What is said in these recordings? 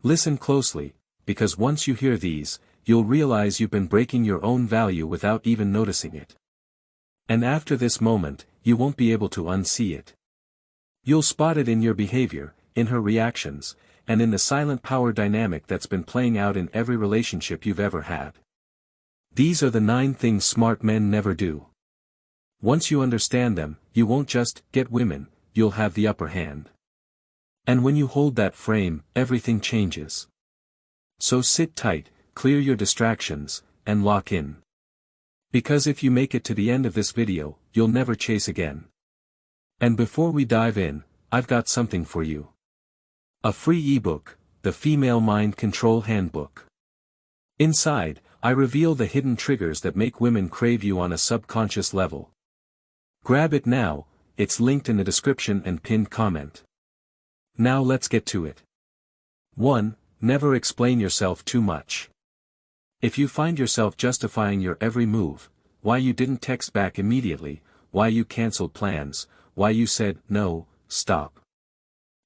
Listen closely, because once you hear these, you'll realize you've been breaking your own value without even noticing it. And after this moment, you won't be able to unsee it. You'll spot it in your behavior, in her reactions, and in the silent power dynamic that's been playing out in every relationship you've ever had. These are the 9 things smart men never do. Once you understand them, you won't just get women, you'll have the upper hand. And when you hold that frame, everything changes. So sit tight, clear your distractions, and lock in. Because if you make it to the end of this video, you'll never chase again. And before we dive in, I've got something for you. A free ebook, The Female Mind Control Handbook. Inside, I reveal the hidden triggers that make women crave you on a subconscious level. Grab it now, it's linked in the description and pinned comment. Now let's get to it. 1. Never explain yourself too much. If you find yourself justifying your every move, why you didn't text back immediately, why you canceled plans, why you said, no, stop.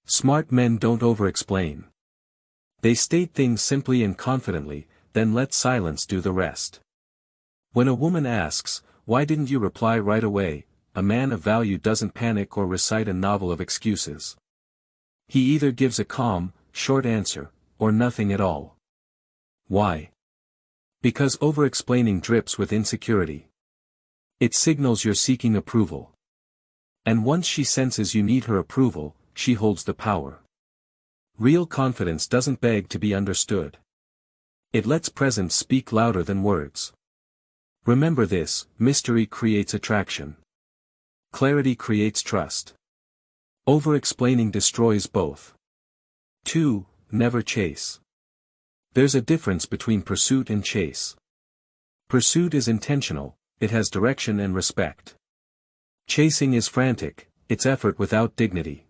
Smart men don't over-explain. They state things simply and confidently, then let silence do the rest. When a woman asks, why didn't you reply right away, a man of value doesn't panic or recite a novel of excuses. He either gives a calm, short answer, or nothing at all. Why? Because over-explaining drips with insecurity. It signals you're seeking approval. And once she senses you need her approval, she holds the power. Real confidence doesn't beg to be understood. It lets presence speak louder than words. Remember this: mystery creates attraction. Clarity creates trust. Over-explaining destroys both. 2. Never chase. There's a difference between pursuit and chase. Pursuit is intentional, it has direction and respect. Chasing is frantic, it's effort without dignity.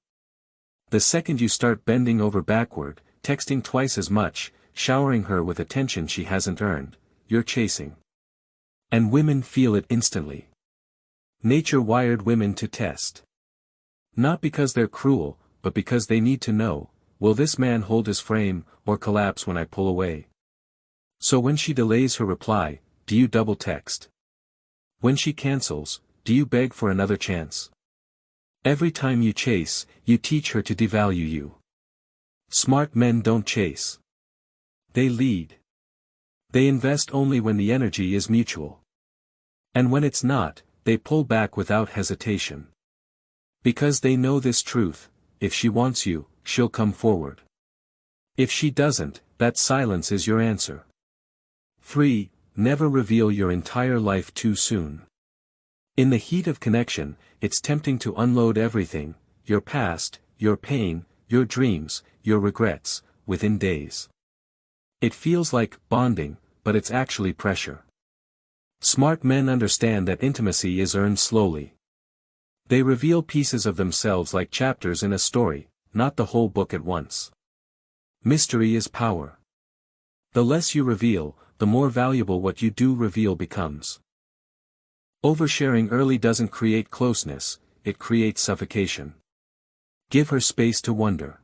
The second you start bending over backward, texting twice as much, showering her with attention she hasn't earned, you're chasing. And women feel it instantly. Nature wired women to test. Not because they're cruel, but because they need to know, will this man hold his frame, or collapse when I pull away? So when she delays her reply, do you double text? When she cancels, do you beg for another chance? Every time you chase, you teach her to devalue you. Smart men don't chase. They lead. They invest only when the energy is mutual. And when it's not, they pull back without hesitation. Because they know this truth: if she wants you, she'll come forward. If she doesn't, that silence is your answer. 3. Never reveal your entire life too soon. In the heat of connection, it's tempting to unload everything: your past, your pain, your dreams, your regrets, within days. It feels like bonding, but it's actually pressure. Smart men understand that intimacy is earned slowly. They reveal pieces of themselves like chapters in a story, not the whole book at once. Mystery is power. The less you reveal, the more valuable what you do reveal becomes. Oversharing early doesn't create closeness, it creates suffocation. Give her space to wonder.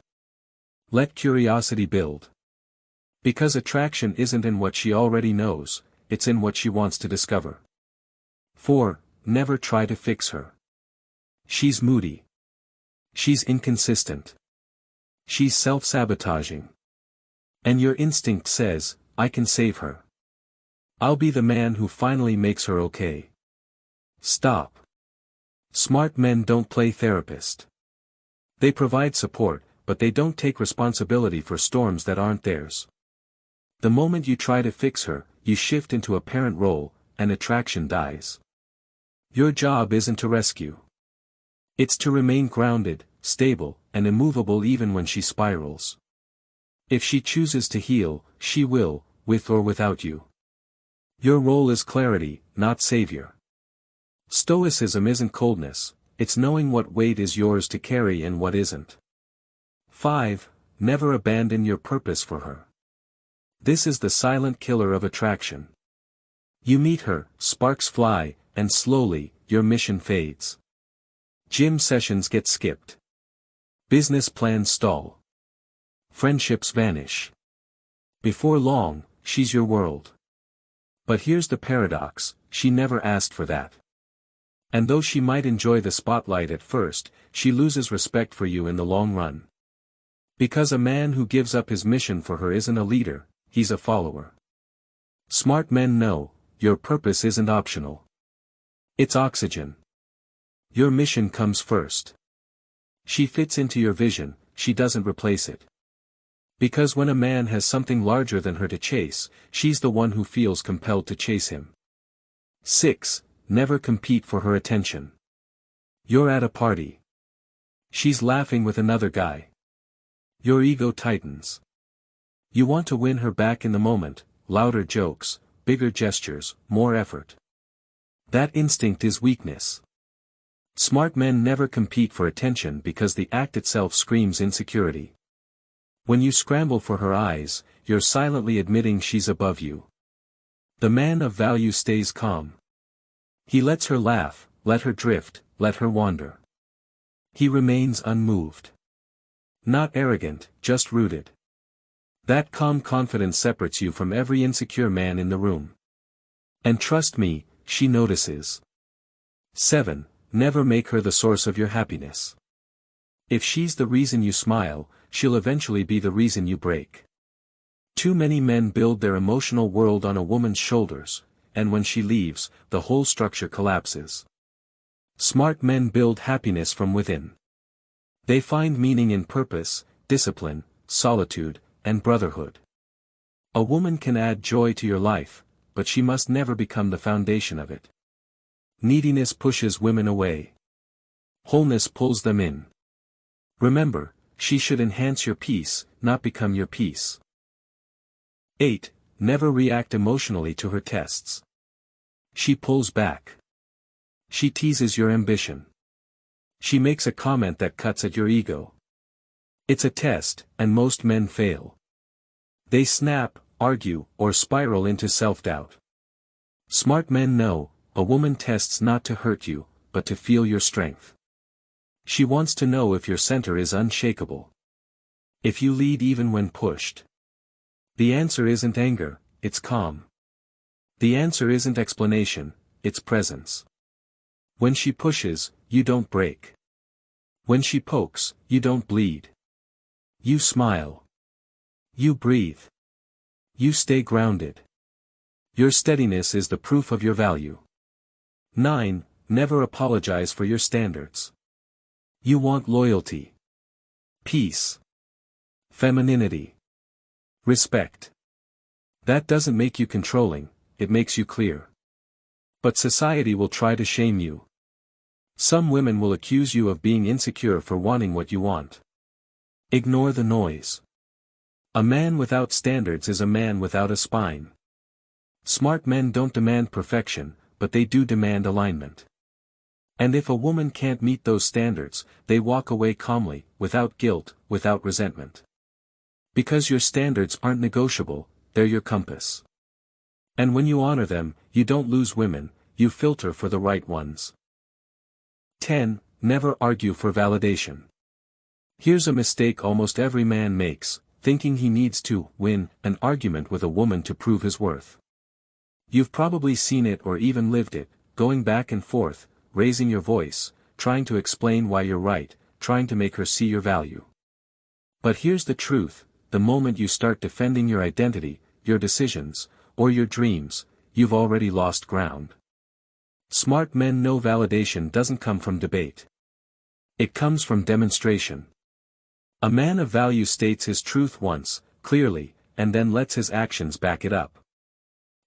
Let curiosity build. Because attraction isn't in what she already knows, it's in what she wants to discover. 4. Never try to fix her. She's moody. She's inconsistent. She's self-sabotaging. And your instinct says, I can save her. I'll be the man who finally makes her okay. Stop. Smart men don't play therapist. They provide support, but they don't take responsibility for storms that aren't theirs. The moment you try to fix her, you shift into a parent role, and attraction dies. Your job isn't to rescue. It's to remain grounded, stable, and immovable even when she spirals. If she chooses to heal, she will, with or without you. Your role is clarity, not savior. Stoicism isn't coldness, it's knowing what weight is yours to carry and what isn't. 5. Never abandon your purpose for her. This is the silent killer of attraction. You meet her, sparks fly, and slowly, your mission fades. Gym sessions get skipped. Business plans stall. friendships vanish. Before long, she's your world. But here's the paradox, she never asked for that. And though she might enjoy the spotlight at first, she loses respect for you in the long run. Because a man who gives up his mission for her isn't a leader, he's a follower. Smart men know, your purpose isn't optional. It's oxygen. Your mission comes first. She fits into your vision, she doesn't replace it. Because when a man has something larger than her to chase, she's the one who feels compelled to chase him. 6. Never compete for her attention. You're at a party. She's laughing with another guy. Your ego tightens. You want to win her back in the moment, louder jokes, bigger gestures, more effort. That instinct is weakness. Smart men never compete for attention because the act itself screams insecurity. When you scramble for her eyes, you're silently admitting she's above you. The man of value stays calm. He lets her laugh, let her drift, let her wander. He remains unmoved. Not arrogant, just rooted. That calm confidence separates you from every insecure man in the room. And trust me, she notices. 7. Never make her the source of your happiness. If she's the reason you smile, she'll eventually be the reason you break. Too many men build their emotional world on a woman's shoulders, and when she leaves, the whole structure collapses. Smart men build happiness from within. They find meaning in purpose, discipline, solitude, and brotherhood. A woman can add joy to your life, but she must never become the foundation of it. Neediness pushes women away. Wholeness pulls them in. Remember, she should enhance your peace, not become your peace. 8. Never react emotionally to her tests. She pulls back. She teases your ambition. She makes a comment that cuts at your ego. It's a test, and most men fail. They snap, argue, or spiral into self-doubt. Smart men know, a woman tests not to hurt you, but to feel your strength. She wants to know if your center is unshakable. If you lead even when pushed. The answer isn't anger, it's calm. The answer isn't explanation, it's presence. When she pushes, you don't break. When she pokes, you don't bleed. You smile. You breathe. You stay grounded. Your steadiness is the proof of your value. 9. Never apologize for your standards. You want loyalty, peace, femininity, respect. That doesn't make you controlling, it makes you clear. But society will try to shame you. Some women will accuse you of being insecure for wanting what you want. Ignore the noise. A man without standards is a man without a spine. Smart men don't demand perfection, but they do demand alignment. And if a woman can't meet those standards, they walk away calmly, without guilt, without resentment. Because your standards aren't negotiable, they're your compass. And when you honor them, you don't lose women, you filter for the right ones. 10. Never argue for validation. Here's a mistake almost every man makes, thinking he needs to win an argument with a woman to prove his worth. You've probably seen it or even lived it, going back and forth, raising your voice, trying to explain why you're right, trying to make her see your value. But here's the truth, the moment you start defending your identity, your decisions, or your dreams, you've already lost ground. Smart men know validation doesn't come from debate. It comes from demonstration. A man of value states his truth once, clearly, and then lets his actions back it up.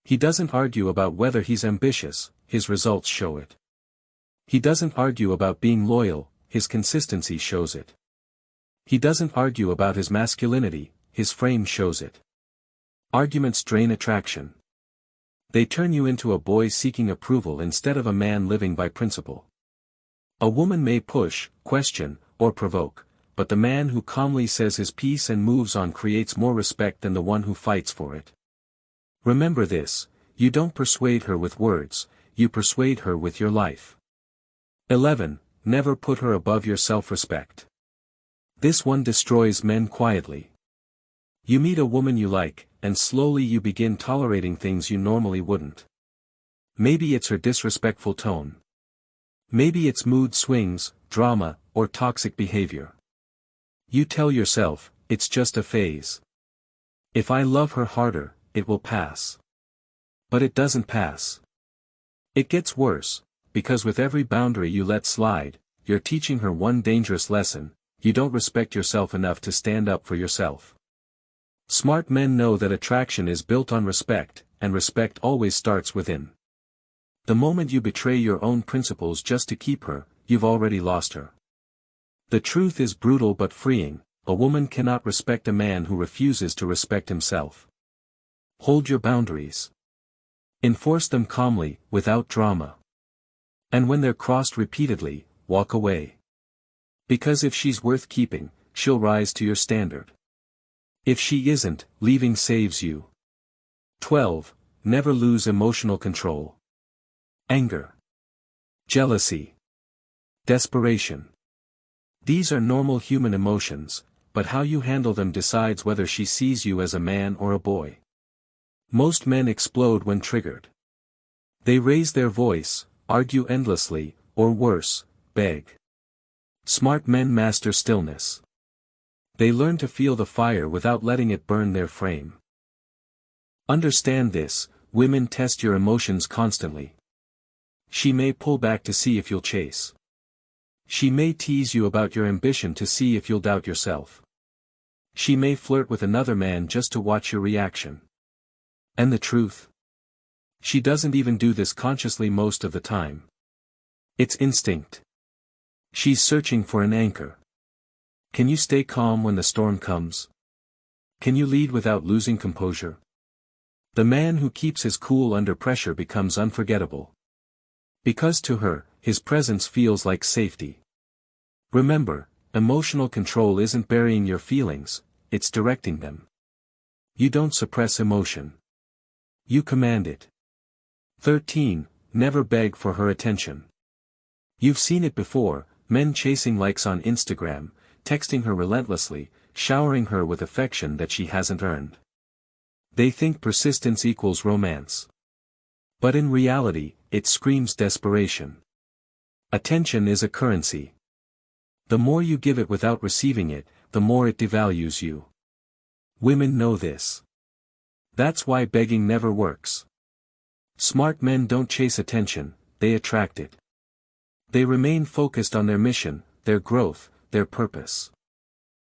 He doesn't argue about whether he's ambitious, his results show it. He doesn't argue about being loyal, his consistency shows it. He doesn't argue about his masculinity, his frame shows it. Arguments drain attraction. They turn you into a boy seeking approval instead of a man living by principle. A woman may push, question, or provoke, but the man who calmly says his piece and moves on creates more respect than the one who fights for it. Remember this, you don't persuade her with words, you persuade her with your life. 11. Never put her above your self-respect. This one destroys men quietly. You meet a woman you like, and slowly you begin tolerating things you normally wouldn't. Maybe it's her disrespectful tone. Maybe it's mood swings, drama, or toxic behavior. You tell yourself, it's just a phase. If I love her harder, it will pass. But it doesn't pass. It gets worse, because with every boundary you let slide, you're teaching her one dangerous lesson: you don't respect yourself enough to stand up for yourself. Smart men know that attraction is built on respect, and respect always starts within. The moment you betray your own principles just to keep her, you've already lost her. The truth is brutal but freeing: a woman cannot respect a man who refuses to respect himself. Hold your boundaries. Enforce them calmly, without drama. And when they're crossed repeatedly, walk away. Because if she's worth keeping, she'll rise to your standard. If she isn't, leaving saves you. 12. Never lose emotional control. Anger. Jealousy. Desperation. These are normal human emotions, but how you handle them decides whether she sees you as a man or a boy. Most men explode when triggered. They raise their voice, argue endlessly, or worse, beg. Smart men master stillness. They learn to feel the fire without letting it burn their frame. Understand this: women test your emotions constantly. She may pull back to see if you'll chase. She may tease you about your ambition to see if you'll doubt yourself. She may flirt with another man just to watch your reaction. And the truth? She doesn't even do this consciously most of the time. It's instinct. She's searching for an anchor. Can you stay calm when the storm comes? Can you lead without losing composure? The man who keeps his cool under pressure becomes unforgettable. Because to her, his presence feels like safety. Remember, emotional control isn't burying your feelings, it's directing them. You don't suppress emotion. You command it. 13. Never beg for her attention. You've seen it before: men chasing likes on Instagram, texting her relentlessly, showering her with affection that she hasn't earned. They think persistence equals romance. But in reality, it screams desperation. Attention is a currency. The more you give it without receiving it, the more it devalues you. Women know this. That's why begging never works. Smart men don't chase attention, they attract it. They remain focused on their mission, their growth, their purpose.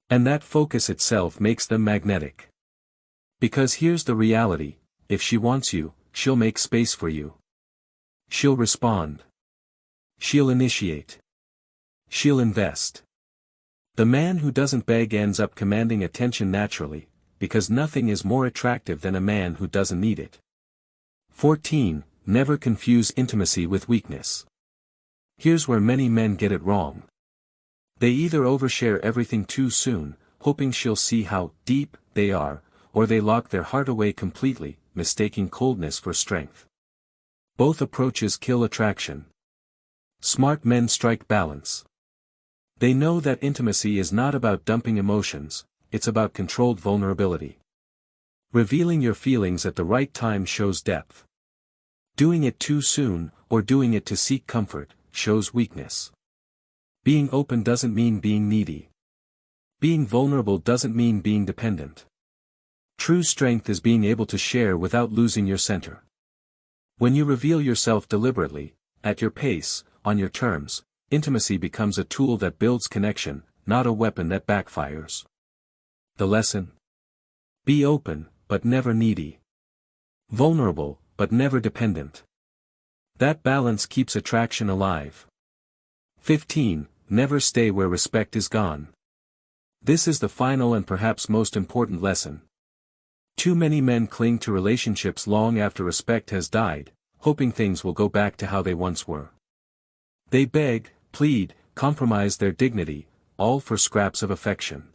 And that focus itself makes them magnetic. Because here's the reality: if she wants you, she'll make space for you. She'll respond. She'll initiate. She'll invest. The man who doesn't beg ends up commanding attention naturally, because nothing is more attractive than a man who doesn't need it. 14. Never confuse intimacy with weakness. Here's where many men get it wrong. They either overshare everything too soon, hoping she'll see how deep they are, or they lock their heart away completely, mistaking coldness for strength. Both approaches kill attraction. Smart men strike balance. They know that intimacy is not about dumping emotions, it's about controlled vulnerability. Revealing your feelings at the right time shows depth. Doing it too soon, or doing it to seek comfort, shows weakness. Being open doesn't mean being needy. Being vulnerable doesn't mean being dependent. True strength is being able to share without losing your center. When you reveal yourself deliberately, at your pace, on your terms, intimacy becomes a tool that builds connection, not a weapon that backfires. The lesson? Be open, but never needy. Vulnerable, but never dependent. That balance keeps attraction alive. 15. Never stay where respect is gone. This is the final and perhaps most important lesson. Too many men cling to relationships long after respect has died, hoping things will go back to how they once were. They beg, plead, compromise their dignity, all for scraps of affection.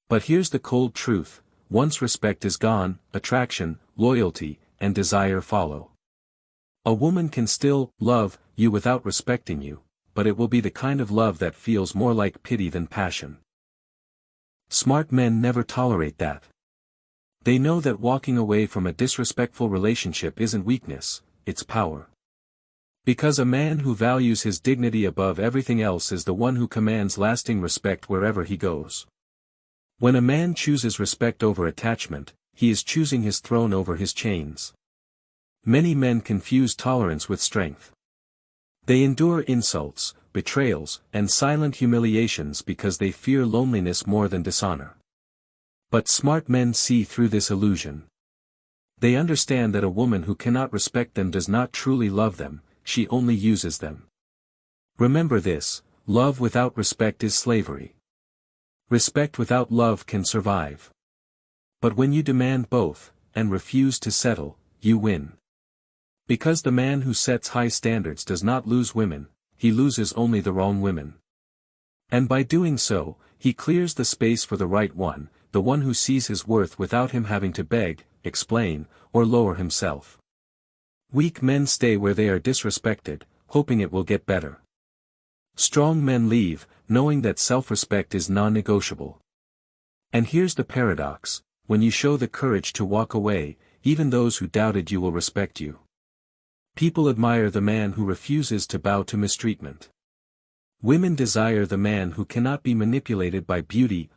But here's the cold truth: once respect is gone, attraction, loyalty, and desire follow. A woman can still love you without respecting you, but it will be the kind of love that feels more like pity than passion. Smart men never tolerate that. They know that walking away from a disrespectful relationship isn't weakness, it's power. Because a man who values his dignity above everything else is the one who commands lasting respect wherever he goes. When a man chooses respect over attachment, he is choosing his throne over his chains. Many men confuse tolerance with strength. They endure insults, betrayals, and silent humiliations because they fear loneliness more than dishonor. But smart men see through this illusion. They understand that a woman who cannot respect them does not truly love them, she only uses them. Remember this: love without respect is slavery. Respect without love can survive. But when you demand both, and refuse to settle, you win. Because the man who sets high standards does not lose women, he loses only the wrong women. And by doing so, he clears the space for the right one, the one who sees his worth without him having to beg, explain, or lower himself. Weak men stay where they are disrespected, hoping it will get better. Strong men leave, knowing that self-respect is non-negotiable. And here's the paradox: when you show the courage to walk away, even those who doubted you will respect you. People admire the man who refuses to bow to mistreatment. Women desire the man who cannot be manipulated by beauty,